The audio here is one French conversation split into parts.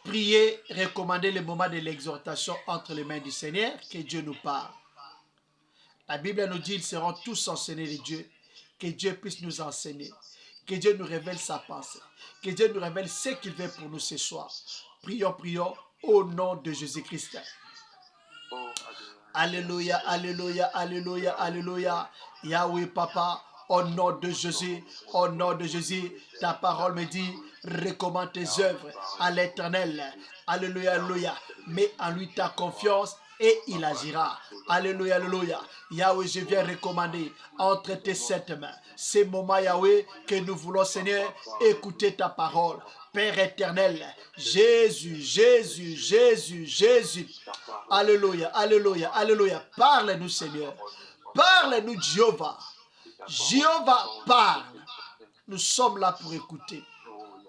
prier, recommander le moment de l'exhortation entre les mains du Seigneur, que Dieu nous parle. La Bible nous dit, ils seront tous enseignés de Dieu, que Dieu puisse nous enseigner, que Dieu nous révèle sa pensée, que Dieu nous révèle ce qu'il veut pour nous ce soir. Prions, prions au nom de Jésus-Christ. Alléluia, alléluia, alléluia, alléluia. Yahweh, Papa, au nom de Jésus, au nom de Jésus, ta parole me dit, recommande tes œuvres à l'Éternel. Alléluia, alléluia. Mets en lui ta confiance et il agira. Alléluia, alléluia. Yahweh, je viens recommander entre tes sept mains ces moments, Yahweh, que nous voulons, Seigneur, écouter ta parole. Père éternel, Jésus, Jésus, Jésus, Jésus. Alléluia, alléluia, alléluia. Parle-nous, Seigneur. Parle-nous, Jéhovah. Jéhovah, parle. Nous sommes là pour écouter.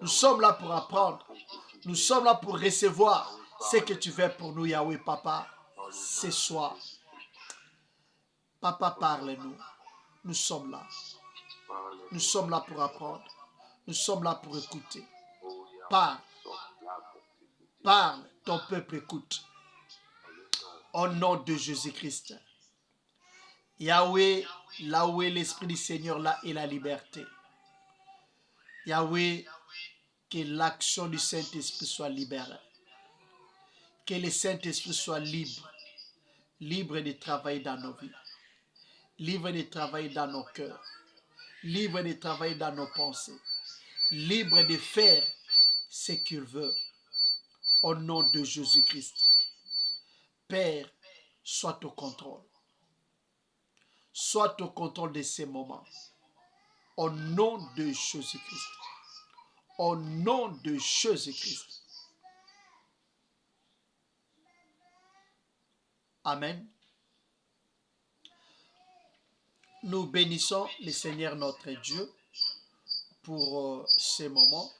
Nous sommes là pour apprendre. Nous sommes là pour recevoir ce que tu fais pour nous, Yahweh, Papa, ce soir. Papa, parle-nous. Nous sommes là. Nous sommes là pour apprendre. Nous sommes là pour écouter. Parle. Parle. Ton peuple écoute. Au nom de Jésus-Christ. Yahweh, là où est l'Esprit du Seigneur, là est la liberté. Yahweh, que l'action du Saint-Esprit soit libérée. Que le Saint-Esprit soit libre. Libre de travailler dans nos vies. Libre de travailler dans nos cœurs. Libre de travailler dans nos pensées. Libre de faire ce qu'il veut. Au nom de Jésus-Christ. Père, sois au contrôle. Sois au contrôle de ces moments. Au nom de Jésus-Christ. Au nom de Jésus-Christ. Amen. Nous bénissons le Seigneur notre Dieu pour ces moments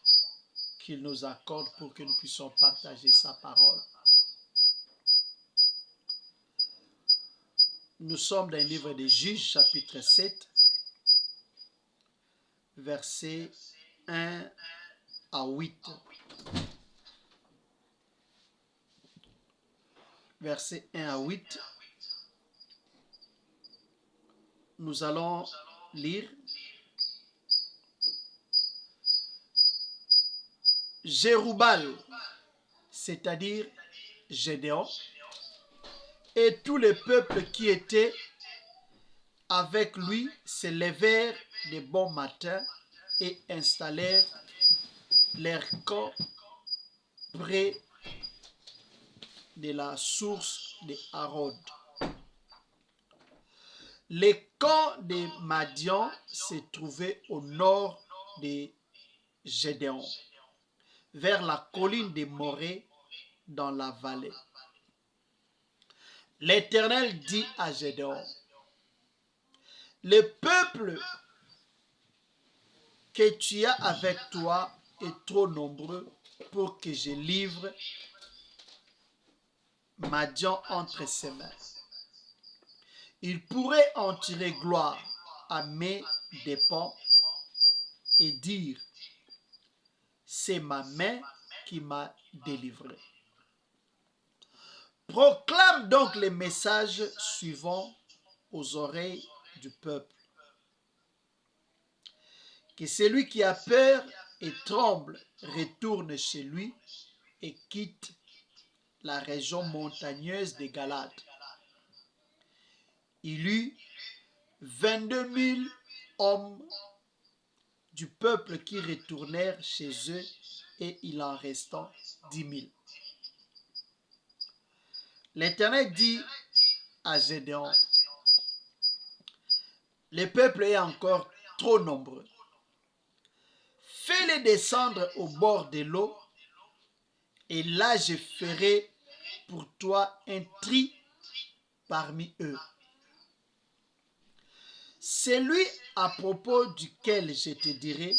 qu'il nous accorde pour que nous puissions partager sa parole. Nous sommes dans le livre des Juges, chapitre 7, versets 1 à 8. Versets 1 à 8. Nous allons lire. Jéroubal, c'est-à-dire Gédéon, et tout le peuple qui était avec lui se levèrent de bon matin et installèrent leur camp près de la source de Harod. Le camp de Madian se trouvait au nord de Gédéon, vers la colline de Morée dans la vallée. L'Éternel dit à Gédéon, le peuple que tu as avec toi est trop nombreux pour que je livre Madian entre ses mains. Il pourrait en tirer gloire à mes dépens et dire, c'est ma main qui m'a délivré. Proclame donc les messages suivants aux oreilles du peuple. Que celui qui a peur et tremble retourne chez lui et quitte la région montagneuse des Galades. Il eut 22 000 hommes du peuple qui retournèrent chez eux et il en restant 10 000. L'Éternel dit à Gédéon, le peuple est encore trop nombreux. Fais-les descendre au bord de l'eau et là je ferai pour toi un tri parmi eux. Celui à propos duquel je te dirai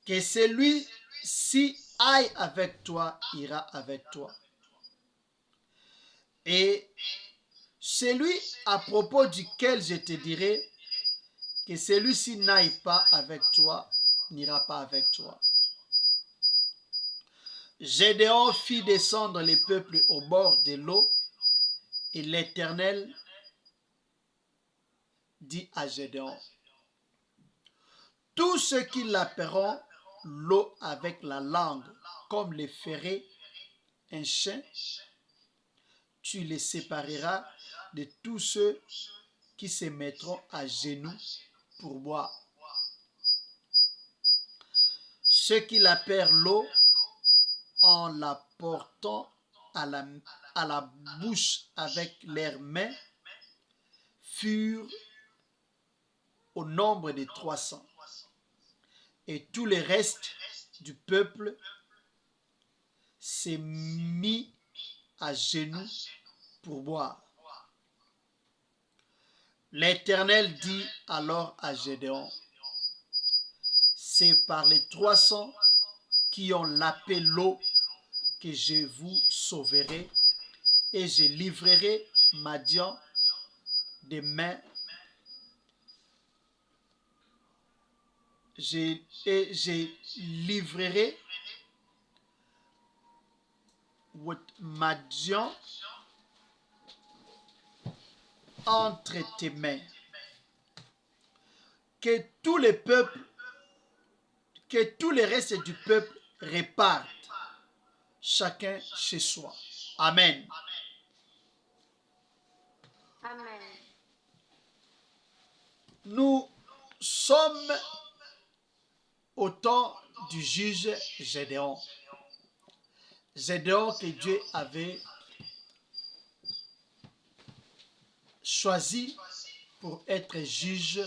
que celui-ci aille avec toi, ira avec toi. Et celui à propos duquel je te dirai que celui-ci n'aille pas avec toi, n'ira pas avec toi. Gédéon fit descendre les peuples au bord de l'eau, et l'Éternel dit à Gédéon: tous ceux qui laperont l'eau avec la langue, comme les ferait un chien, tu les sépareras de tous ceux qui se mettront à genoux pour boire. Ceux qui lapèrent l'eau en la portant à la bouche avec leurs mains furent au nombre de 300. Et tout le reste du peuple s'est mis à genoux pour boire. L'Éternel dit alors à Gédéon: c'est par les 300 qui ont lapé l'eau que je vous sauverai, et je livrerai Madian des mains. Je livrerai Madian entre tes mains. Que tous les peuples, que tous les restes du peuple repartent, chacun chez soi. Amen. Amen. Nous sommes au temps du juge Gédéon. Gédéon que Dieu avait choisi pour être juge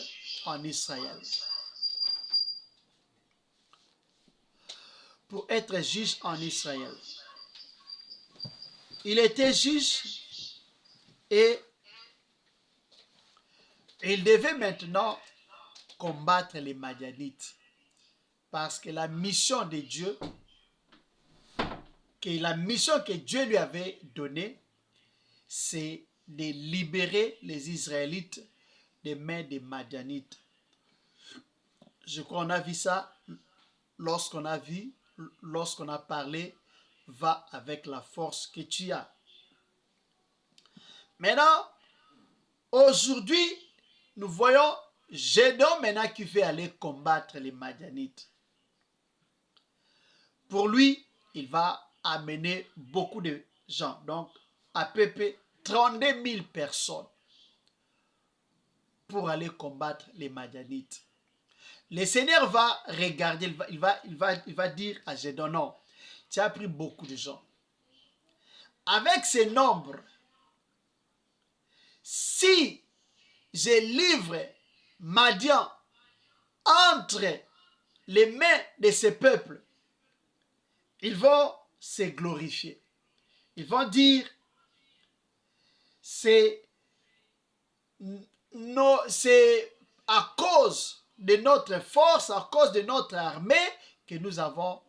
en Israël. Pour être juge en Israël. Il était juge et il devait maintenant combattre les Madianites. Parce que la mission de Dieu, que Dieu lui avait donnée, c'est de libérer les Israélites des mains des Madianites. Je crois qu'on a vu ça lorsqu'on a parlé, va avec la force que tu as. Maintenant, aujourd'hui, nous voyons Gédéon maintenant qui veut aller combattre les Madianites. Pour lui, il va amener beaucoup de gens, donc à peu près 32 000 personnes pour aller combattre les Madianites. Le Seigneur va regarder, il va dire à Gédéon: non, tu as pris beaucoup de gens. Avec ce nombre, si je livre Madian entre les mains de ce peuple, ils vont se glorifier. Ils vont dire: c'est à cause de notre force, à cause de notre armée que nous avons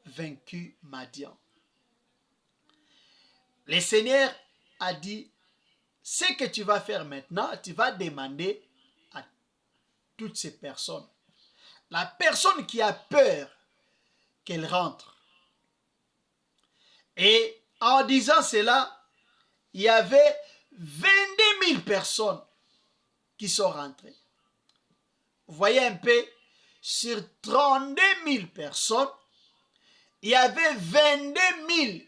vaincu Madian. Le Seigneur a dit: ce que tu vas faire maintenant, tu vas demander à toutes ces personnes, la personne qui a peur, qu'elle rentre. Et en disant cela, il y avait 22 000 personnes qui sont rentrées. Vous voyez un peu, sur 32 000 personnes, il y avait 22 000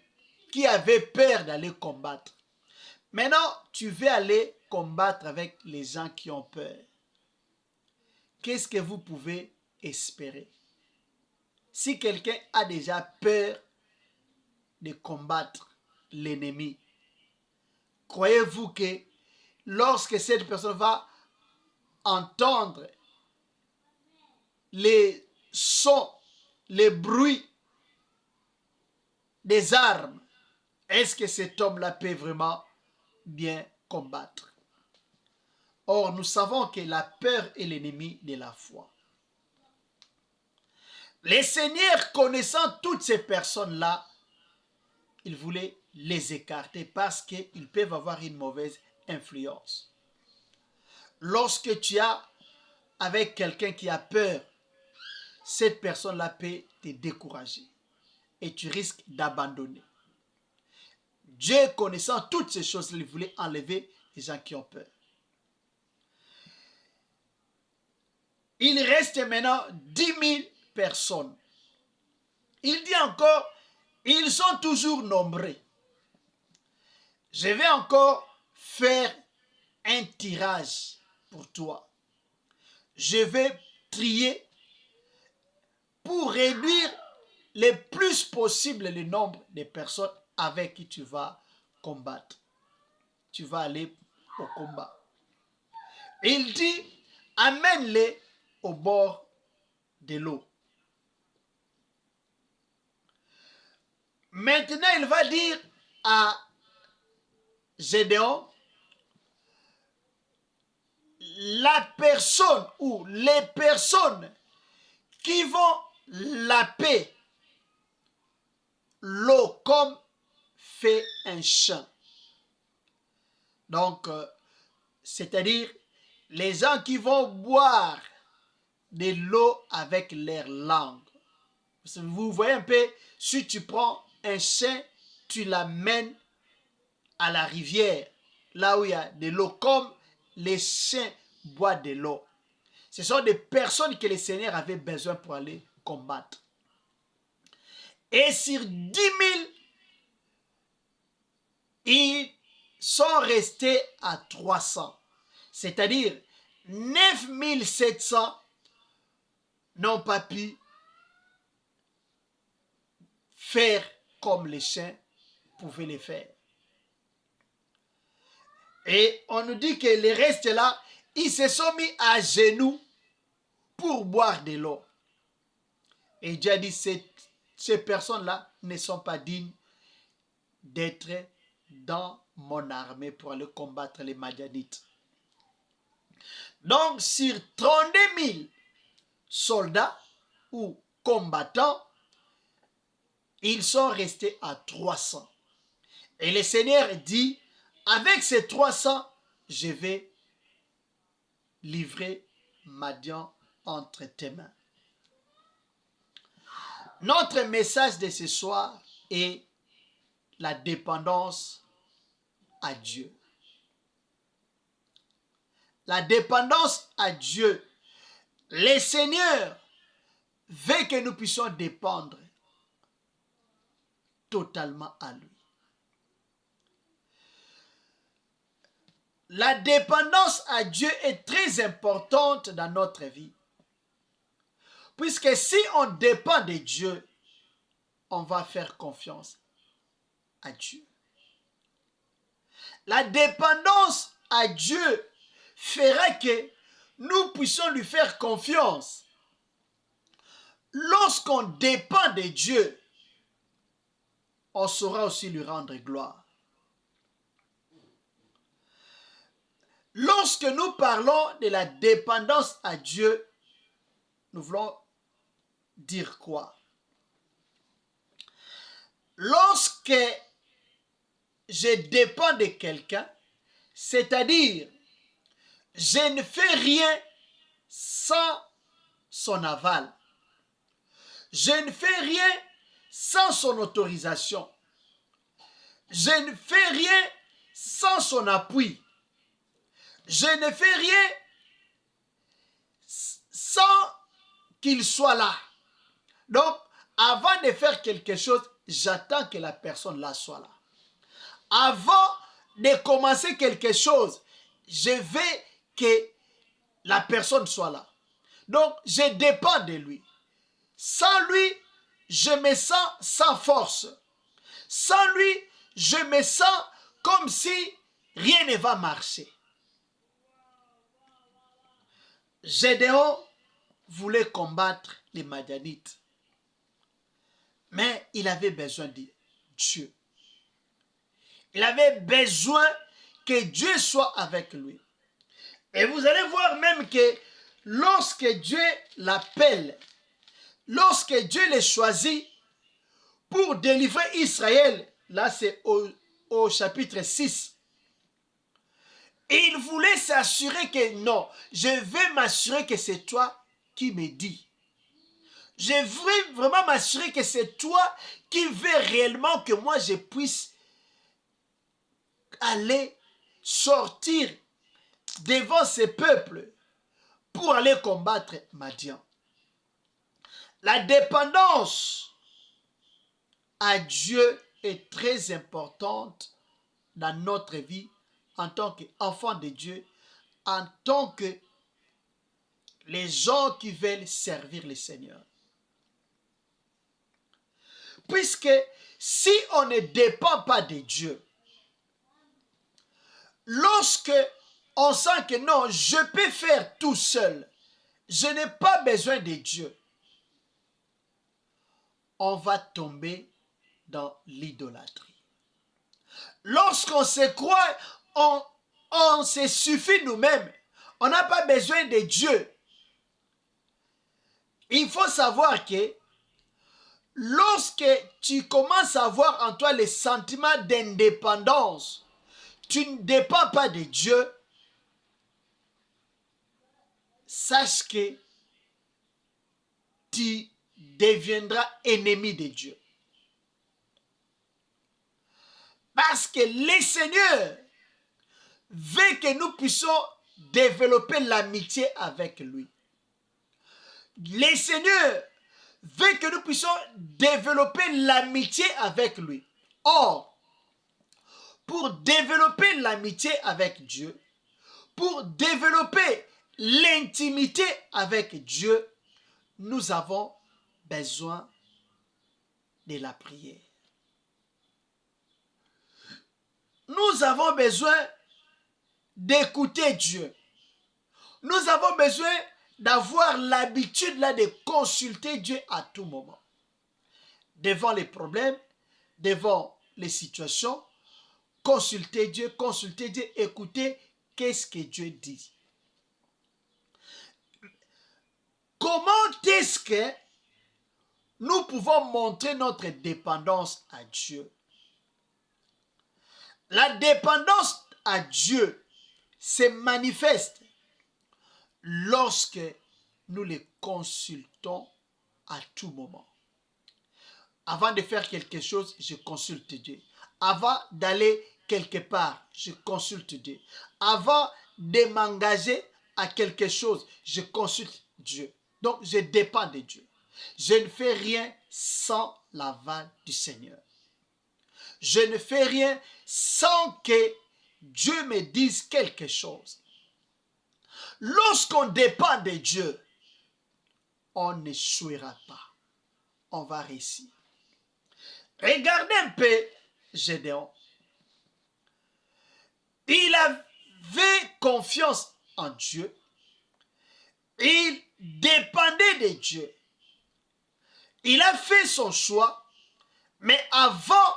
qui avaient peur d'aller combattre. Maintenant, tu veux aller combattre avec les gens qui ont peur. Qu'est-ce que vous pouvez espérer? Si quelqu'un a déjà peur de combattre l'ennemi, croyez-vous que lorsque cette personne va entendre les sons, les bruits des armes, est-ce que cet homme-là peut vraiment bien combattre? Or, nous savons que la peur est l'ennemi de la foi. Le Seigneur, connaissant toutes ces personnes-là, il voulait les écarter parce qu'ils peuvent avoir une mauvaise influence. Lorsque tu as avec quelqu'un qui a peur, cette personne-là peut te décourager et tu risques d'abandonner. Dieu, connaissant toutes ces choses, il voulait enlever les gens qui ont peur. Il reste maintenant 10 000 personnes. Il dit encore, ils sont toujours nombreux. Je vais encore faire un tirage pour toi. Je vais trier pour réduire le plus possible le nombre de personnes avec qui tu vas combattre. Tu vas aller au combat. Il dit, amène-les au bord de l'eau. Maintenant, il va dire à Gédéon, la personne ou les personnes qui vont laper l'eau comme fait un champ. Donc, c'est-à-dire les gens qui vont boire de l'eau avec leur langue. Vous voyez un peu, si tu prends un chien, tu l'amènes à la rivière, là où il y a de l'eau, comme les chiens boivent de l'eau. Ce sont des personnes que le Seigneur avait besoin pour aller combattre. Et sur 10 000, ils sont restés à 300. C'est-à-dire 9 700 n'ont pas pu faire comme les chiens pouvaient le faire. Et on nous dit que les restes là, ils se sont mis à genoux pour boire de l'eau. Et Dieu a dit, ces personnes-là ne sont pas dignes d'être dans mon armée pour aller combattre les Madianites. Donc, sur 32 000 soldats ou combattants, ils sont restés à 300. Et le Seigneur dit, avec ces 300, je vais livrer Madian entre tes mains. Notre message de ce soir est la dépendance à Dieu. La dépendance à Dieu. Le Seigneur veut que nous puissions dépendre totalement à lui. La dépendance à Dieu est très importante dans notre vie. Puisque si on dépend de Dieu, on va faire confiance à Dieu. La dépendance à Dieu fera que nous puissions lui faire confiance. Lorsqu'on dépend de Dieu, on saura aussi lui rendre gloire. Lorsque nous parlons de la dépendance à Dieu, nous voulons dire quoi? Lorsque je dépends de quelqu'un, c'est-à-dire je ne fais rien sans son aval. Je ne fais rien sans son autorisation. Je ne fais rien sans son appui. Je ne fais rien sans qu'il soit là. Donc, avant de faire quelque chose, j'attends que la personne là soit là. Avant de commencer quelque chose, je veux que la personne soit là. Donc, je dépends de lui. Sans lui, je me sens sans force. Sans lui, je me sens comme si rien ne va marcher. Gédéon voulait combattre les Madianites. Mais il avait besoin de Dieu. Il avait besoin que Dieu soit avec lui. Et vous allez voir même que lorsque Dieu l'appelle, lorsque Dieu le choisit pour délivrer Israël, là c'est au chapitre 6, il voulait s'assurer que non, je vais m'assurer que c'est toi qui me dis. Je veux vraiment m'assurer que c'est toi qui veux réellement que moi je puisse aller sortir devant ces peuples pour aller combattre Madian. La dépendance à Dieu est très importante dans notre vie en tant qu'enfant de Dieu, en tant que les gens qui veulent servir le Seigneur. Puisque si on ne dépend pas de Dieu, lorsque on sent que non, je peux faire tout seul, je n'ai pas besoin de Dieu, on va tomber dans l'idolâtrie. Lorsqu'on se croit, on se suffit nous-mêmes, on n'a pas besoin de Dieu. Il faut savoir que lorsque tu commences à avoir en toi les sentiments d'indépendance, tu ne dépends pas de Dieu, sache que tu deviendras ennemi de Dieu. Parce que le Seigneur veut que nous puissions développer l'amitié avec lui. Le Seigneur veut que nous puissions développer l'amitié avec lui. Or, pour développer l'amitié avec Dieu, pour développer l'intimité avec Dieu, nous avons besoin de la prière. Nous avons besoin d'écouter Dieu. Nous avons besoin d'avoir l'habitude là de consulter Dieu à tout moment. Devant les problèmes, devant les situations, consulter Dieu, écouter qu'est-ce que Dieu dit. Comment est-ce que nous pouvons montrer notre dépendance à Dieu? La dépendance à Dieu se manifeste lorsque nous les consultons à tout moment. Avant de faire quelque chose, je consulte Dieu. Avant d'aller quelque part, je consulte Dieu. Avant de m'engager à quelque chose, je consulte Dieu. Donc, je dépends de Dieu. Je ne fais rien sans l'aval du Seigneur. Je ne fais rien sans que Dieu me dise quelque chose. Lorsqu'on dépend de Dieu, on n'échouera pas. On va réussir. Regardez un peu Gédéon. Il avait confiance en Dieu. Il dépendait de Dieu. Il a fait son choix, mais avant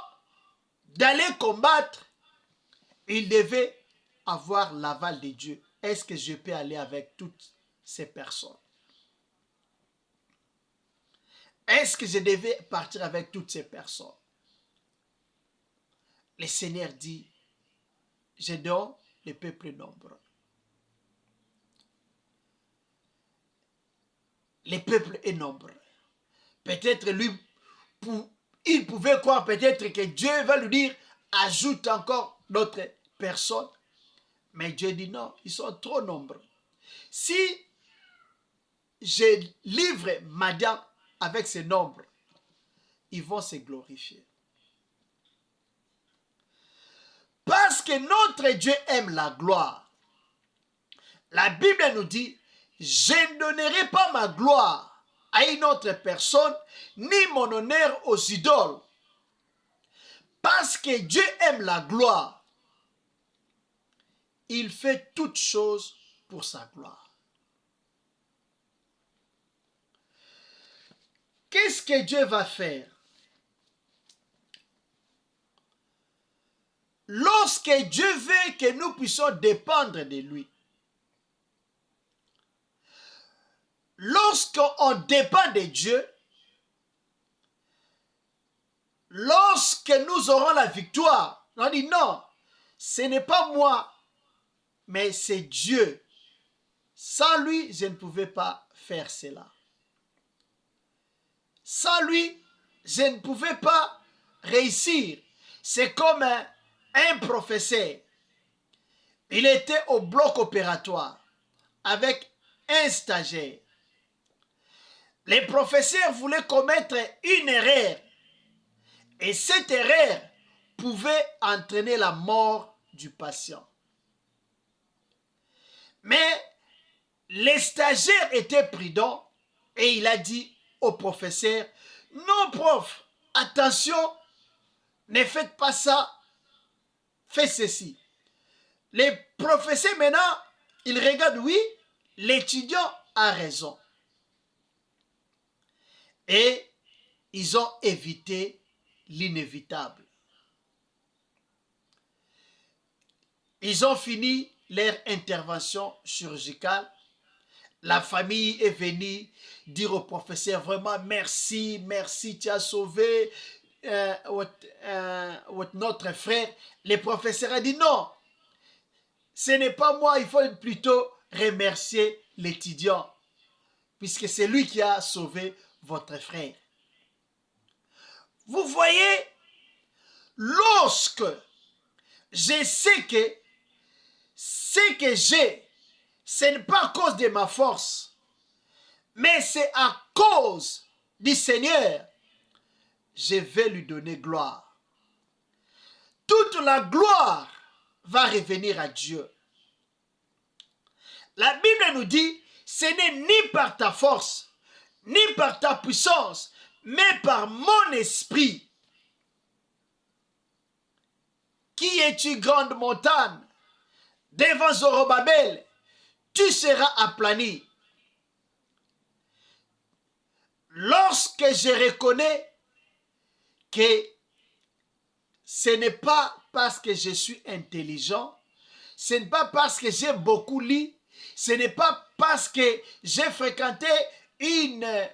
d'aller combattre, il devait avoir l'aval de Dieu. Est-ce que je peux aller avec toutes ces personnes? Est-ce que je devais partir avec toutes ces personnes? Le Seigneur dit, Gédéon, le peuple est nombreux. Le peuple est nombreux. Peut-être lui, il pouvait croire peut-être que Dieu va lui dire, ajoute encore d'autres personnes. Mais Dieu dit non, ils sont trop nombreux. Si je livre Madian avec ces nombres, ils vont se glorifier. Parce que notre Dieu aime la gloire. La Bible nous dit, je ne donnerai pas ma gloire à une autre personne, ni mon honneur aux idoles. Parce que Dieu aime la gloire, il fait toutes choses pour sa gloire. Qu'est-ce que Dieu va faire? Lorsque Dieu veut que nous puissions dépendre de lui, lorsqu'on dépend de Dieu, lorsque nous aurons la victoire, on dit non, ce n'est pas moi, mais c'est Dieu. Sans lui, je ne pouvais pas faire cela. Sans lui, je ne pouvais pas réussir. C'est comme un professeur. Il était au bloc opératoire avec un stagiaire. Les professeurs voulaient commettre une erreur. Et cette erreur pouvait entraîner la mort du patient. Mais les stagiaires étaient prudents et il a dit au professeur, non prof, attention, ne faites pas ça, faites ceci. Les professeurs maintenant, ils regardent, oui, l'étudiant a raison. Et ils ont évité l'inévitable. Ils ont fini leur intervention chirurgicale. La famille est venue dire au professeur, vraiment merci, merci, tu as sauvé notre frère. Le professeur a dit non, ce n'est pas moi, il faut plutôt remercier l'étudiant, puisque c'est lui qui a sauvé votre frère. Vous voyez, lorsque je sais que ce que j'ai, ce n'est pas à cause de ma force, mais c'est à cause du Seigneur, je vais lui donner gloire. Toute la gloire va revenir à Dieu. La Bible nous dit, ce n'est ni par ta force, ni par ta puissance, mais par mon esprit. Qui es-tu, grande montagne? Devant Zorobabel, tu seras aplani. Lorsque je reconnais que ce n'est pas parce que je suis intelligent, ce n'est pas parce que j'ai beaucoup lu, ce n'est pas parce que j'ai fréquenté une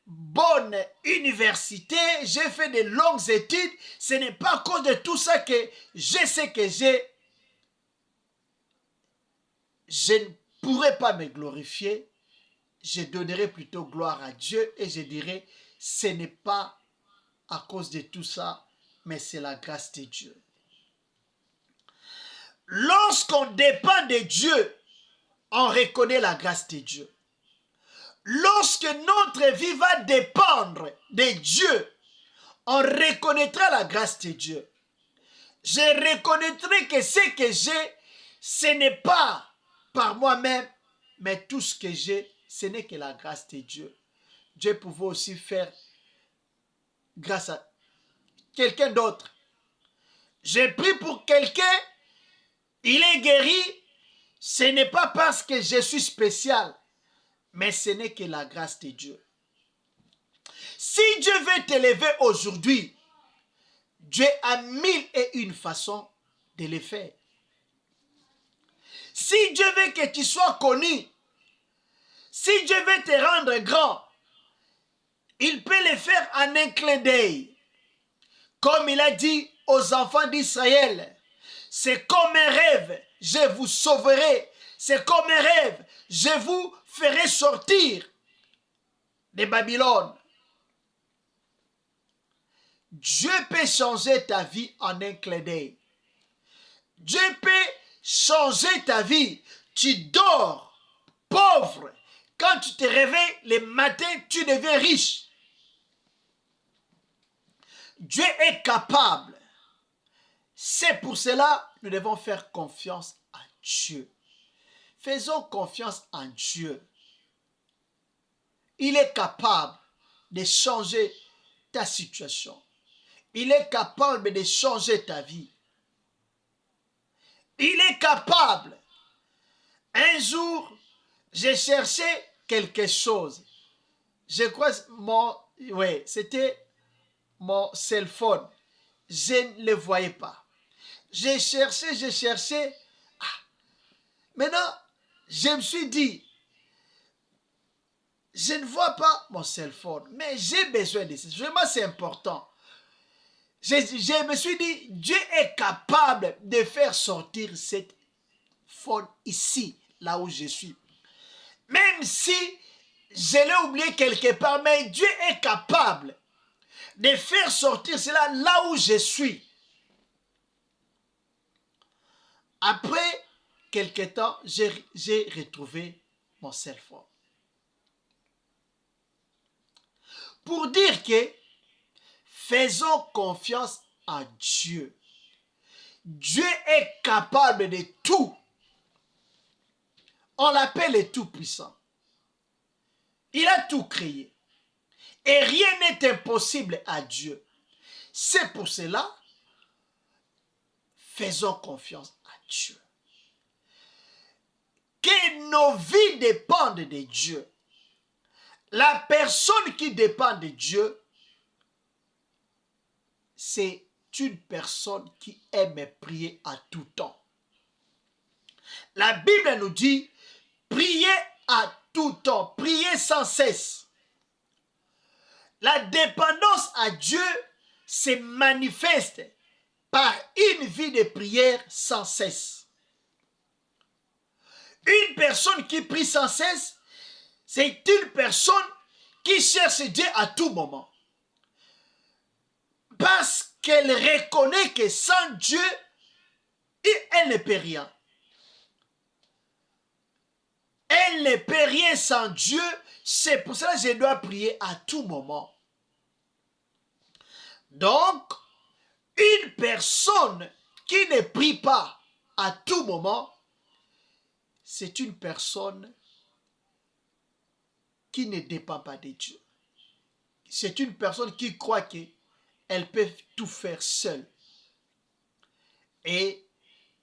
bonne université, j'ai fait de longues études, ce n'est pas à cause de tout ça que je sais que je ne pourrai pas me glorifier, je donnerai plutôt gloire à Dieu et je dirai, ce n'est pas à cause de tout ça, mais c'est la grâce de Dieu. Lorsqu'on dépend de Dieu, on reconnaît la grâce de Dieu. Lorsque notre vie va dépendre de Dieu, on reconnaîtra la grâce de Dieu. Je reconnaîtrai que ce que j'ai, ce n'est pas par moi-même, mais tout ce que j'ai, ce n'est que la grâce de Dieu. Dieu pouvait aussi faire grâce à quelqu'un d'autre. J'ai pris pour quelqu'un, il est guéri, ce n'est pas parce que je suis spécial, mais ce n'est que la grâce de Dieu. Si Dieu veut t'élever aujourd'hui, Dieu a 1001 façons de le faire. Si Dieu veut que tu sois connu, si Dieu veut te rendre grand, il peut le faire en un clin d'œil. Comme il a dit aux enfants d'Israël, c'est comme un rêve, je vous sauverai. C'est comme un rêve, je vous ferai sortir de Babylone. Dieu peut changer ta vie en un clin d'œil. Dieu peut changer ta vie. Tu dors pauvre. Quand tu te réveilles le matin, tu deviens riche. Dieu est capable. C'est pour cela que nous devons faire confiance à Dieu. Faisons confiance en Dieu. Il est capable de changer ta situation. Il est capable de changer ta vie. Il est capable. Un jour, j'ai cherché quelque chose. Je crois c'était mon cell phone. Je ne le voyais pas. J'ai cherché. Maintenant, je me suis dit, je ne vois pas mon cell phone, mais j'ai besoin de ça. Vraiment, c'est important. Je me suis dit, Dieu est capable de faire sortir cette phone ici, là où je suis. Même si je l'ai oublié quelque part, mais Dieu est capable de faire sortir cela là où je suis. Après quelque temps, j'ai retrouvé mon self-worth. Pour dire que faisons confiance à Dieu. Dieu est capable de tout. On l'appelle le Tout-Puissant. Il a tout créé. Et rien n'est impossible à Dieu. C'est pour cela, faisons confiance à Dieu. Que nos vies dépendent de Dieu. La personne qui dépend de Dieu, c'est une personne qui aime prier à tout temps. La Bible nous dit, priez à tout temps, priez sans cesse. La dépendance à Dieu se manifeste par une vie de prière sans cesse. Une personne qui prie sans cesse, c'est une personne qui cherche Dieu à tout moment. Parce qu'elle reconnaît que sans Dieu, elle ne peut rien. Elle ne peut rien sans Dieu. C'est pour cela que je dois prier à tout moment. Donc, une personne qui ne prie pas à tout moment, c'est une personne qui ne dépend pas de Dieu. C'est une personne qui croit qu'elle peut tout faire seule. Et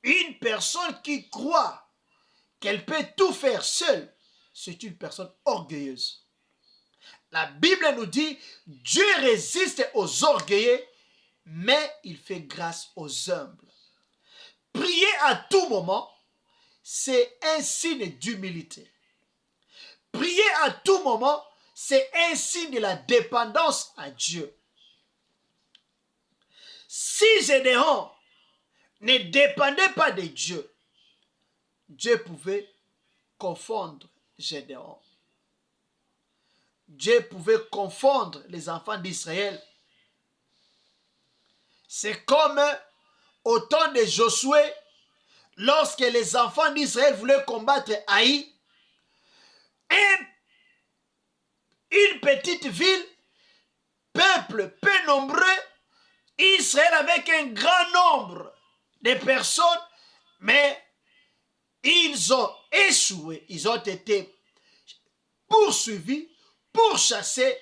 une personne qui croit qu'elle peut tout faire seule, c'est une personne orgueilleuse. La Bible nous dit, Dieu résiste aux orgueilleux, mais il fait grâce aux humbles. Prier à tout moment, c'est un signe d'humilité. Prier à tout moment, c'est un signe de la dépendance à Dieu. Si Gédéon ne dépendait pas de Dieu, Dieu pouvait confondre Gédéon. Dieu pouvait confondre les enfants d'Israël. C'est comme au temps de Josué, lorsque les enfants d'Israël voulaient combattre Haï, une petite ville, peuple peu nombreux, Israël avec un grand nombre de personnes, mais ils ont échoué, ils ont été poursuivis, pourchassés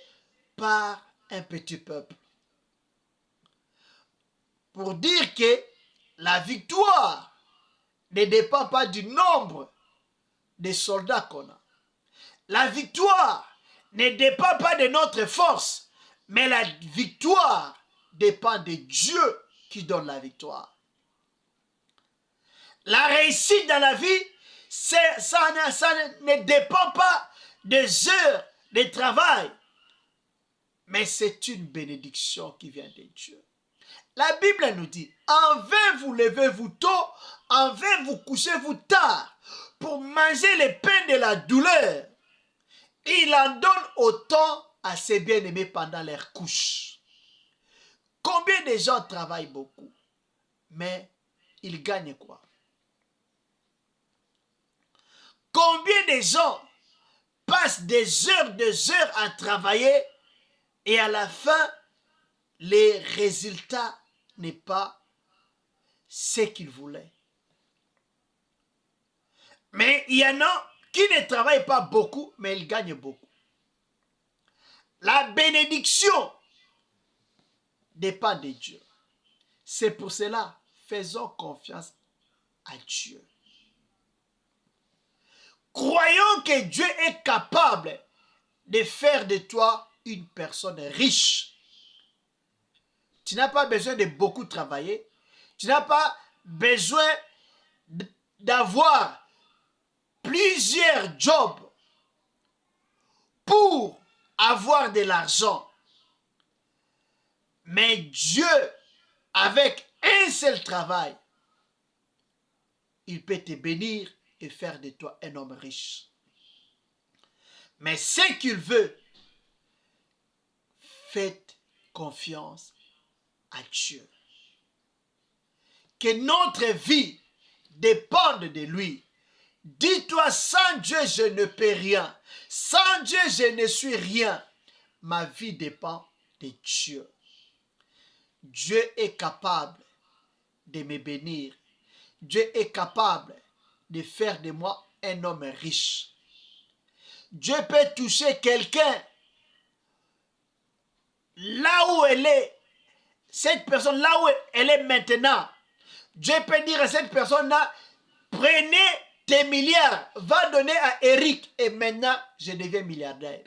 par un petit peuple. Pour dire que la victoire ne dépend pas du nombre de soldats qu'on a. La victoire ne dépend pas de notre force, mais la victoire dépend de Dieu qui donne la victoire. La réussite dans la vie, ça ne dépend pas des heures de travail, mais c'est une bénédiction qui vient de Dieu. La Bible nous dit, en vain vous levez-vous tôt, en vain vous couchez-vous tard, pour manger les pains de la douleur. Il en donne autant à ses bien-aimés pendant leur couche. Combien de gens travaillent beaucoup, mais ils gagnent quoi? Combien de gens passent des heures à travailler et à la fin, les résultats n'est pas ce qu'ils voulaient. Mais il y en a qui ne travaillent pas beaucoup, mais ils gagnent beaucoup. La bénédiction dépend de Dieu. C'est pour cela, faisons confiance à Dieu. Croyons que Dieu est capable de faire de toi une personne riche. Tu n'as pas besoin de beaucoup travailler. Tu n'as pas besoin d'avoir plusieurs jobs pour avoir de l'argent. Mais Dieu, avec un seul travail, il peut te bénir et faire de toi un homme riche. Mais ce qu'il veut, faites confiance à Dieu. Que notre vie dépende de lui. Dis-toi, sans Dieu, je ne peux rien. Sans Dieu, je ne suis rien. Ma vie dépend de Dieu. Dieu est capable de me bénir. Dieu est capable de faire de moi un homme riche. Dieu peut toucher quelqu'un là où elle est. Cette personne là où elle est maintenant. Dieu peut dire à cette personne-là, prenez tes milliards, va donner à Eric et maintenant je deviens milliardaire.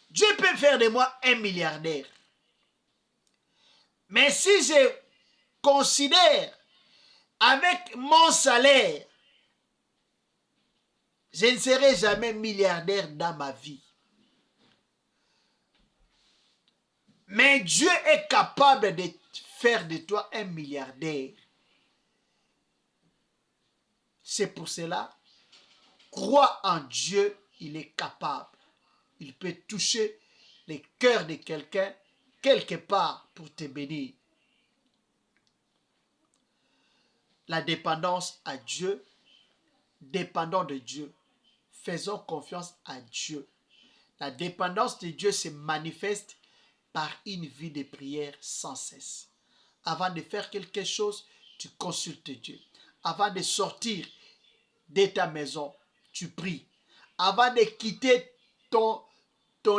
Dieu peut faire de moi un milliardaire. Mais si je considère avec mon salaire, je ne serai jamais milliardaire dans ma vie. Mais Dieu est capable de faire de toi un milliardaire. C'est pour cela, crois en Dieu, il est capable. Il peut toucher le cœur de quelqu'un quelque part pour te bénir. La dépendance à Dieu, dépendons de Dieu. Faisons confiance à Dieu. La dépendance de Dieu se manifeste par une vie de prière sans cesse. Avant de faire quelque chose, tu consultes Dieu. Avant de sortir de ta maison, tu pries. Avant de quitter ton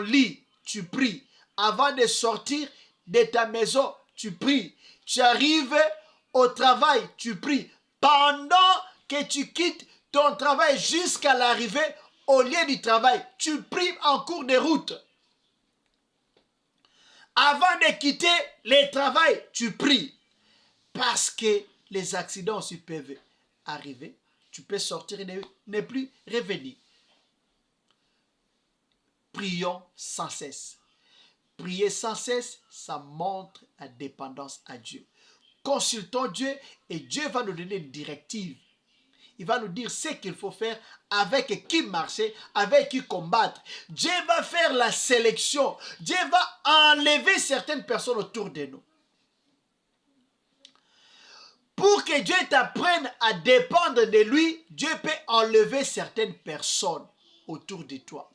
lit, tu pries. Avant de sortir de ta maison, tu pries. Tu arrives au travail, tu pries. Pendant que tu quittes ton travail jusqu'à l'arrivée au lieu du travail, tu pries en cours de route. Avant de quitter le travail, tu pries. Parce que les accidents aussi peuvent arriver. Tu peux sortir et ne plus revenir. Prions sans cesse. Prier sans cesse, ça montre la dépendance à Dieu. Consultons Dieu et Dieu va nous donner une directive. Il va nous dire ce qu'il faut faire, avec qui marcher, avec qui combattre. Dieu va faire la sélection. Dieu va enlever certaines personnes autour de nous. Pour que Dieu t'apprenne à dépendre de lui, Dieu peut enlever certaines personnes autour de toi.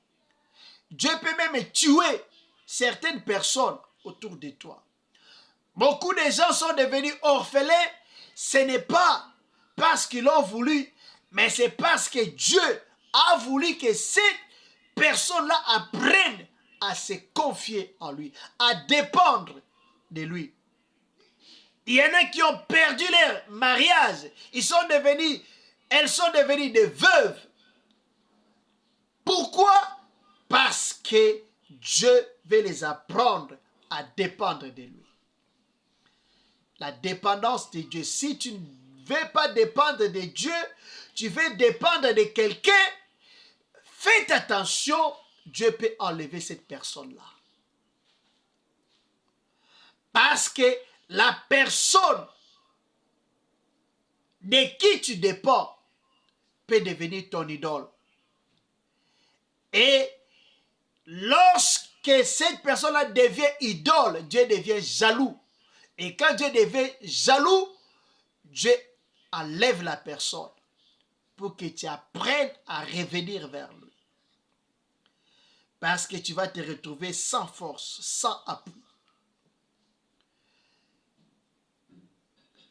Dieu peut même tuer certaines personnes autour de toi. Beaucoup de gens sont devenus orphelins. Ce n'est pas parce qu'ils l'ont voulu, mais c'est parce que Dieu a voulu que cette personne-là apprenne à se confier en lui, à dépendre de lui. Il y en a qui ont perdu leur mariage. Elles sont devenues des veuves. Pourquoi? Parce que Dieu veut les apprendre à dépendre de lui. La dépendance de Dieu. Si tu ne veux pas dépendre de Dieu, tu veux dépendre de quelqu'un, faites attention, Dieu peut enlever cette personne-là. Parce que la personne de qui tu dépends peut devenir ton idole. Et lorsque cette personne-là devient idole, Dieu devient jaloux. Et quand Dieu devient jaloux, Dieu enlève la personne pour que tu apprennes à revenir vers lui. Parce que tu vas te retrouver sans force, sans appui.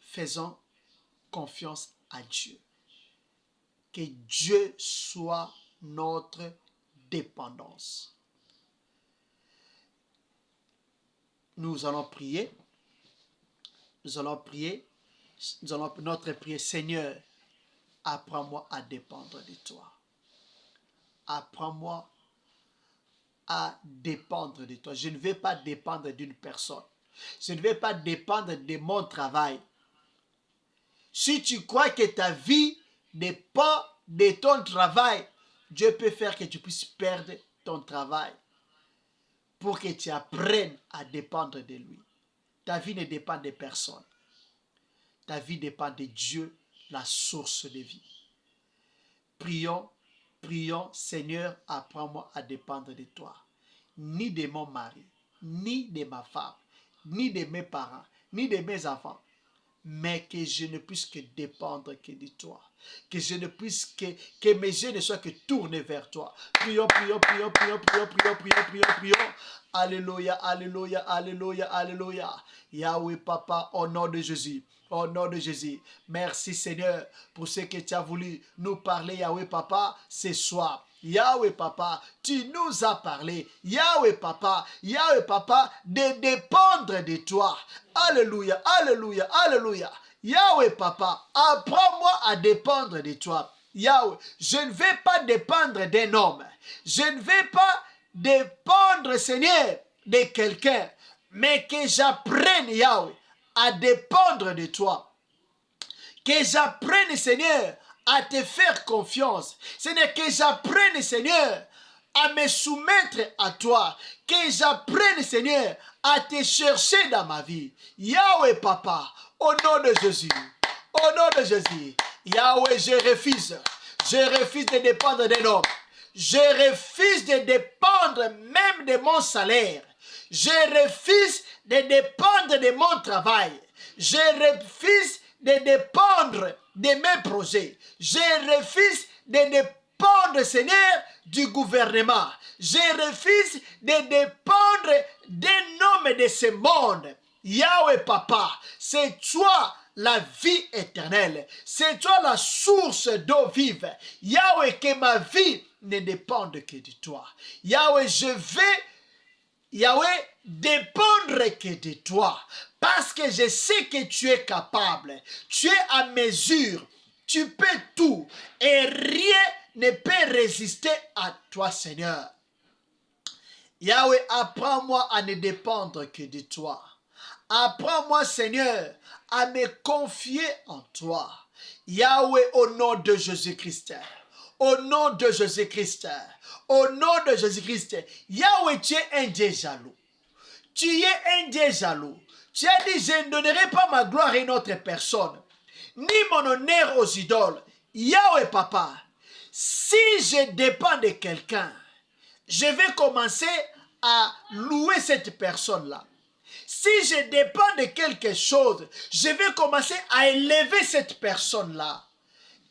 Faisons confiance à Dieu. Que Dieu soit notre dépendance. Nous allons prier. Notre prière. Seigneur, apprends-moi à dépendre de toi. Apprends-moi à dépendre de toi. Je ne veux pas dépendre d'une personne. Je ne veux pas dépendre de mon travail. Si tu crois que ta vie dépend de ton travail, Dieu peut faire que tu puisses perdre ton travail pour que tu apprennes à dépendre de lui. Ta vie ne dépend de personne. Ta vie dépend de Dieu, la source de vie. Prions, prions, Seigneur, apprends-moi à dépendre de toi. Ni de mon mari, ni de ma femme, ni de mes parents, ni de mes enfants, mais que je ne puisse que dépendre que de toi. Que je ne puisse que mes yeux ne soient que tournés vers toi. Prions, prions, prions, prions, prions, prions, prions, prions, prions. Alléluia, alléluia, alléluia, alléluia. Yahweh Papa, au nom de Jésus. Au nom de Jésus. Merci Seigneur pour ce que tu as voulu nous parler, Yahweh Papa, ce soir. Yahweh Papa, tu nous as parlé. Yahweh Papa, de dépendre de toi. Alléluia, alléluia, alléluia. Yahweh Papa, apprends-moi à dépendre de toi. Yahweh, je ne vais pas dépendre d'un homme. Je ne vais pas dépendre, Seigneur, de quelqu'un. Mais que j'apprenne, Yahweh, à dépendre de toi. Que j'apprenne, Seigneur, à te faire confiance. Seigneur, que j'apprenne, Seigneur, à me soumettre à toi. Que j'apprenne, Seigneur, à te chercher dans ma vie. Yahweh Papa, au nom de Jésus. Au nom de Jésus. Yahweh, je refuse. Je refuse de dépendre d'un homme. Je refuse de dépendre même de mon salaire. Je refuse de dépendre de mon travail. Je refuse de dépendre de mes projets. Je refuse de dépendre, Seigneur, du gouvernement. Je refuse de dépendre d'un homme de ce monde. Yahweh Papa, c'est toi la vie éternelle. C'est toi la source d'eau vive. Yahweh, que ma vie ne dépende que de toi. Yahweh, je vais, Yahweh, dépendre que de toi. Parce que je sais que tu es capable. Tu es à mesure. Tu peux tout. Et rien ne peut résister à toi, Seigneur. Yahweh, apprends-moi à ne dépendre que de toi. Apprends-moi, Seigneur, à me confier en toi. Yahweh, au nom de Jésus-Christ. Au nom de Jésus-Christ. Au nom de Jésus-Christ. Yahweh, tu es un Dieu jaloux. Tu es un Dieu jaloux. Tu as dit, je ne donnerai pas ma gloire à une autre personne, ni mon honneur aux idoles. Yahweh, Papa, si je dépends de quelqu'un, je vais commencer à louer cette personne-là. Si je dépends de quelque chose, je vais commencer à élever cette personne-là.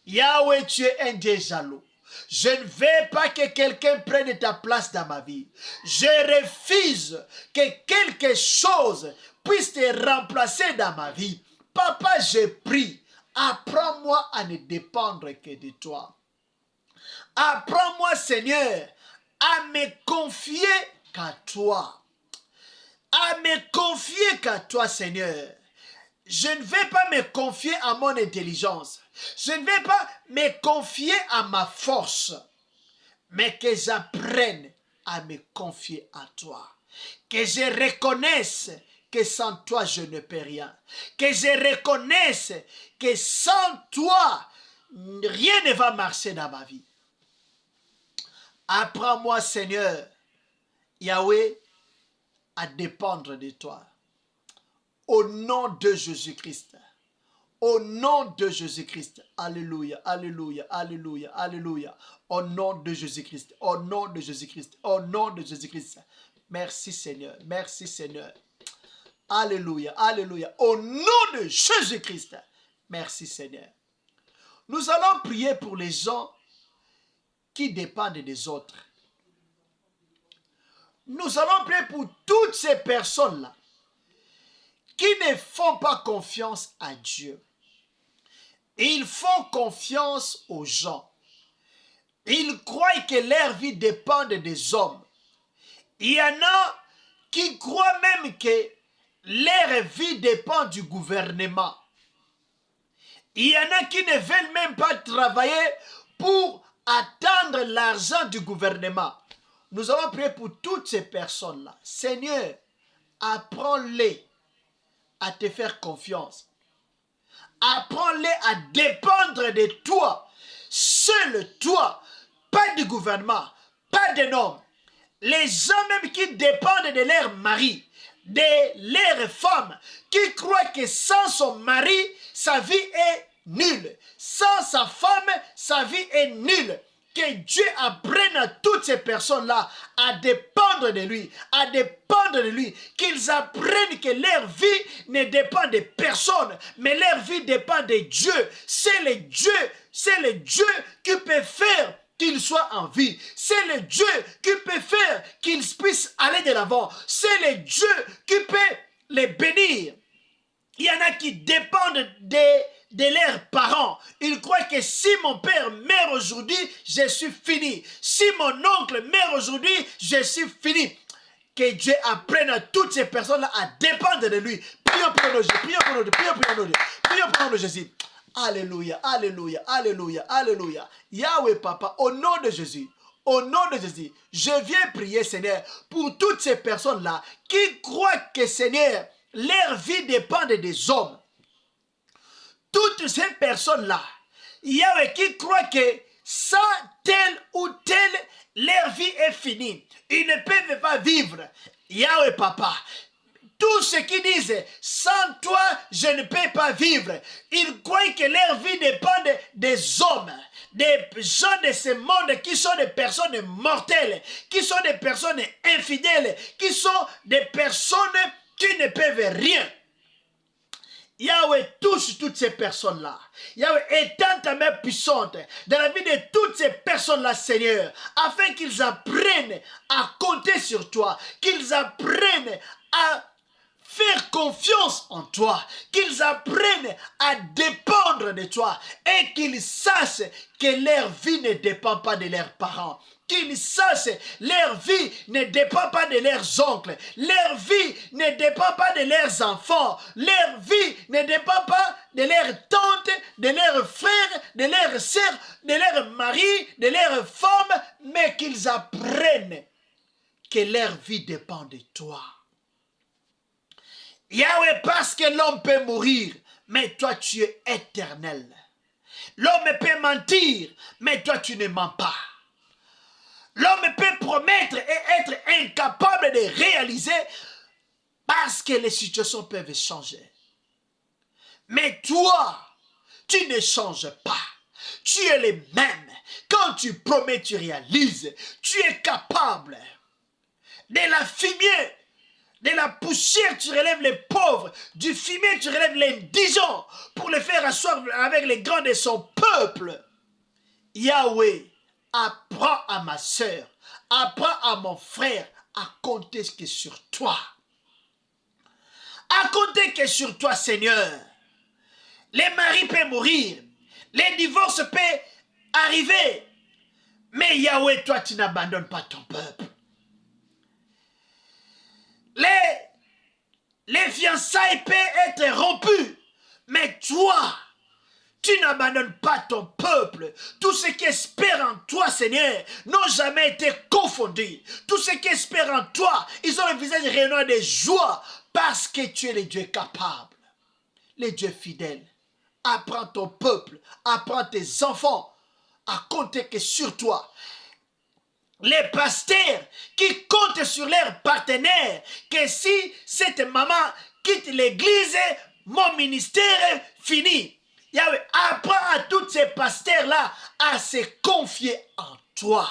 Yahweh, tu es un Dieu jaloux. Je ne veux pas que quelqu'un prenne ta place dans ma vie. Je refuse que quelque chose puisse te remplacer dans ma vie. Papa, je prie, apprends-moi à ne dépendre que de toi. Apprends-moi, Seigneur, à me confier qu'à toi. À me confier qu'à toi, Seigneur. Je ne vais pas me confier à mon intelligence. Je ne vais pas me confier à ma force. Mais que j'apprenne à me confier à toi. Que je reconnaisse que sans toi, je ne peux rien. Que je reconnaisse que sans toi, rien ne va marcher dans ma vie. Apprends-moi, Seigneur, Yahweh, à dépendre de toi. Au nom de Jésus-Christ. Au nom de Jésus-Christ. Alléluia, alléluia, alléluia, alléluia. Au nom de Jésus-Christ. Au nom de Jésus-Christ. Au nom de Jésus-Christ. Merci Seigneur. Merci Seigneur. Alléluia, alléluia. Au nom de Jésus-Christ. Merci Seigneur. Nous allons prier pour les gens qui dépendent des autres. Nous allons prier pour toutes ces personnes-là qui ne font pas confiance à Dieu. Ils font confiance aux gens. Ils croient que leur vie dépend des hommes. Il y en a qui croient même que leur vie dépend du gouvernement. Il y en a qui ne veulent même pas travailler pour attendre l'argent du gouvernement. Nous allons prier pour toutes ces personnes-là. Seigneur, apprends-les à te faire confiance. Apprends-les à dépendre de toi. Seul toi. Pas du gouvernement. Pas d'un homme. Les gens même qui dépendent de leur mari, de leur femme, qui croient que sans son mari, sa vie est nulle. Sans sa femme, sa vie est nulle. Que Dieu apprenne à toutes ces personnes-là à dépendre de lui, à dépendre de lui, qu'ils apprennent que leur vie ne dépend de personne, mais leur vie dépend de Dieu. C'est le Dieu qui peut faire qu'ils soient en vie. C'est le Dieu qui peut faire qu'ils puissent aller de l'avant. C'est le Dieu qui peut les bénir. Il y en a qui dépendent de leurs parents. Ils croient que si mon père meurt aujourd'hui, je suis fini. Si mon oncle meurt aujourd'hui, je suis fini. Que Dieu apprenne à toutes ces personnes-là à dépendre de lui. Prions pour nous, prions pour nous, prions pour nous, prions pour nous, Jésus. Alléluia, alléluia, alléluia, alléluia. Yahweh Papa, au nom de Jésus. Au nom de Jésus, je viens prier, Seigneur, pour toutes ces personnes-là qui croient que, Seigneur, leur vie dépend des hommes. Toutes ces personnes-là, Yahweh, qui croient que sans tel ou tel, leur vie est finie. Ils ne peuvent pas vivre. Yahweh Papa, tous ceux qui disent « sans toi, je ne peux pas vivre », ils croient que leur vie dépend des hommes, des gens de ce monde qui sont des personnes mortelles, qui sont des personnes infidèles, qui sont des personnes qui ne peuvent rien. Yahweh, touche toutes ces personnes-là. Yahweh, étends ta main puissante dans la vie de toutes ces personnes-là, Seigneur, afin qu'ils apprennent à compter sur toi, qu'ils apprennent à faire confiance en toi, qu'ils apprennent à dépendre de toi et qu'ils sachent que leur vie ne dépend pas de leurs parents. Qu'ils sachent leur vie ne dépend pas de leurs oncles, leur vie ne dépend pas de leurs enfants, leur vie ne dépend pas de leurs tantes, de leurs frères, de leurs sœurs, de leurs maris, de leurs femmes, mais qu'ils apprennent que leur vie dépend de toi. Yahweh, parce que l'homme peut mourir, mais toi tu es éternel. L'homme peut mentir, mais toi tu ne mens pas. L'homme peut promettre et être incapable de réaliser parce que les situations peuvent changer. Mais toi, tu ne changes pas. Tu es le même. Quand tu promets, tu réalises. Tu es capable. De la fumier, de la poussière, tu relèves les pauvres. Du fumier, tu relèves les indigents pour les faire asseoir avec les grands de son peuple. Yahweh, apprends à ma sœur, apprends à mon frère à compter que sur toi. À compter que sur toi, Seigneur. Les maris peuvent mourir, les divorces peuvent arriver. Mais Yahweh, toi, tu n'abandonnes pas ton peuple. Les fiançailles peuvent être rompues, mais toi, tu n'abandonnes pas ton peuple. Tous ceux qui espèrent en toi, Seigneur, n'ont jamais été confondus. Tous ceux qui espèrent en toi, ils ont le visage rayonnant de joie parce que tu es le Dieu capable, le Dieu fidèle. Apprends ton peuple, apprends tes enfants à compter que sur toi. Les pasteurs qui comptent sur leurs partenaires, que si cette maman quitte l'église, mon ministère est fini. Yahweh, apprends à tous ces pasteurs-là à se confier en toi,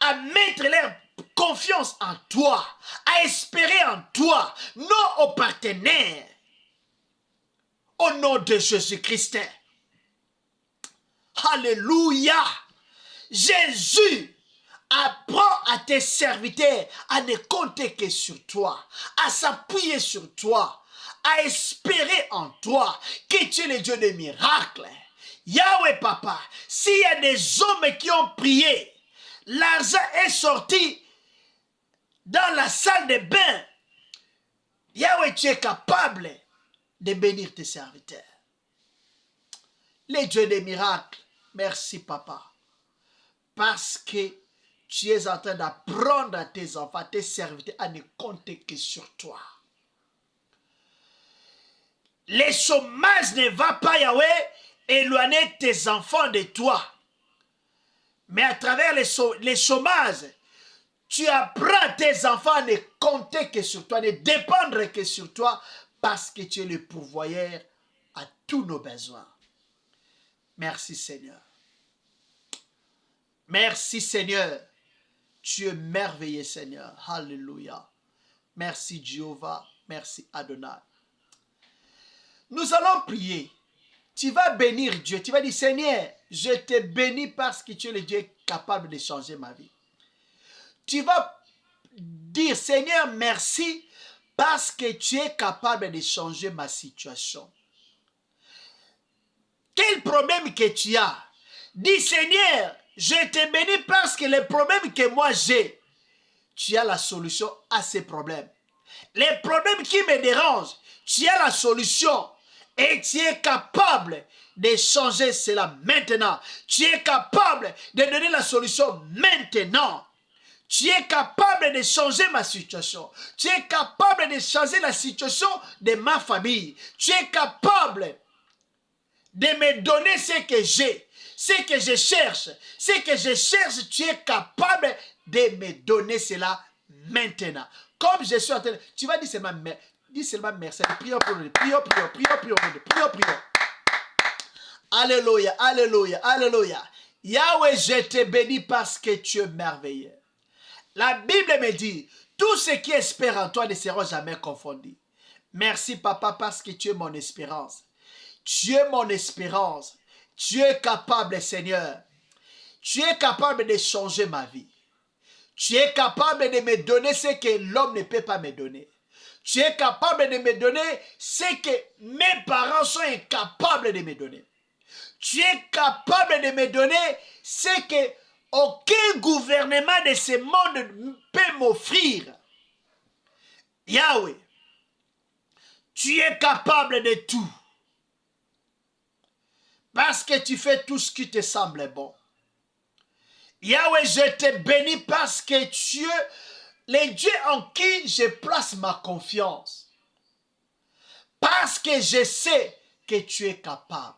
à mettre leur confiance en toi, à espérer en toi, non aux partenaires. Au nom de Jésus-Christ. Alléluia. Jésus, apprends à tes serviteurs à ne compter que sur toi, à s'appuyer sur toi, à espérer en toi, que tu es le Dieu des miracles. Yahweh Papa, s'il y a des hommes qui ont prié, l'argent est sorti dans la salle de bain. Yahweh, tu es capable de bénir tes serviteurs. Les dieux des miracles, merci Papa, parce que tu es en train d'apprendre à tes enfants, à tes serviteurs, à ne compter que sur toi. Le chômage ne va pas, Yahweh, éloigner tes enfants de toi. Mais à travers les chômages, tu apprends à tes enfants à ne compter que sur toi, ne dépendre que sur toi, parce que tu es le pourvoyeur à tous nos besoins. Merci Seigneur. Merci Seigneur. Tu es merveilleux Seigneur. Alléluia. Merci Jéhovah. Merci Adonai. Nous allons prier. Tu vas bénir Dieu. Tu vas dire Seigneur, je te bénis parce que tu es le Dieu capable de changer ma vie. Tu vas dire Seigneur merci parce que tu es capable de changer ma situation. Quel problème que tu as? Dis Seigneur, je te bénis parce que les problèmes que moi j'ai, tu as la solution à ces problèmes. Les problèmes qui me dérangent, tu as la solution et tu es capable de changer cela maintenant. Tu es capable de donner la solution maintenant. Tu es capable de changer ma situation. Tu es capable de changer la situation de ma famille. Tu es capable de me donner ce que j'ai, ce que je cherche. Ce que je cherche, tu es capable de me donner cela maintenant. Comme je suis en train de... Tu vas dire seulement merci. Prions pour nous. Prions. Alléluia, alléluia, alléluia. Yahweh, je te bénis parce que tu es merveilleux. La Bible me dit, tous ceux qui espèrent en toi ne seront jamais confondus. Merci papa parce que tu es mon espérance. Tu es mon espérance. Tu es capable, Seigneur. Tu es capable de changer ma vie. Tu es capable de me donner ce que l'homme ne peut pas me donner. Tu es capable de me donner ce que mes parents sont incapables de me donner. Tu es capable de me donner ce que aucun gouvernement de ce monde peut m'offrir. Yahweh, tu es capable de tout. Parce que tu fais tout ce qui te semble bon. Yahweh, je te bénis parce que tu es le Dieu en qui je place ma confiance. Parce que je sais que tu es capable.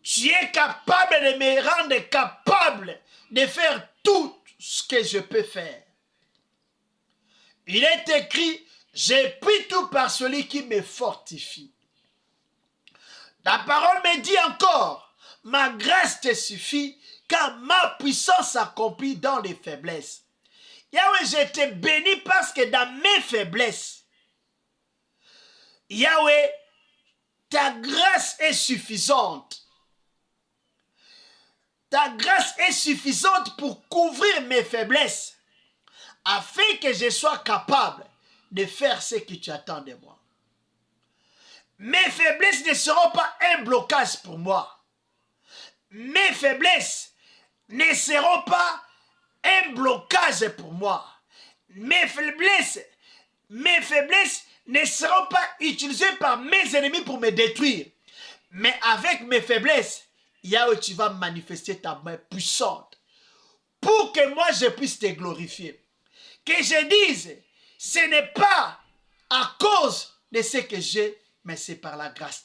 Tu es capable de me rendre capable de faire tout ce que je peux faire. Il est écrit, j'ai pris tout par celui qui me fortifie. La parole me dit encore, ma grâce te suffit, car ma puissance s'accomplit dans les faiblesses. Yahweh, je te bénis parce que dans mes faiblesses, Yahweh, ta grâce est suffisante. Ta grâce est suffisante pour couvrir mes faiblesses, afin que je sois capable de faire ce que tu attends de moi. Mes faiblesses ne seront pas un blocage pour moi. Mes faiblesses ne seront pas un blocage pour moi. Mes faiblesses ne seront pas utilisées par mes ennemis pour me détruire. Mais avec mes faiblesses, Yahweh, tu vas manifester ta main puissante pour que moi je puisse te glorifier. Que je dise, ce n'est pas à cause de ce que j'ai, mais c'est par la grâce de Dieu.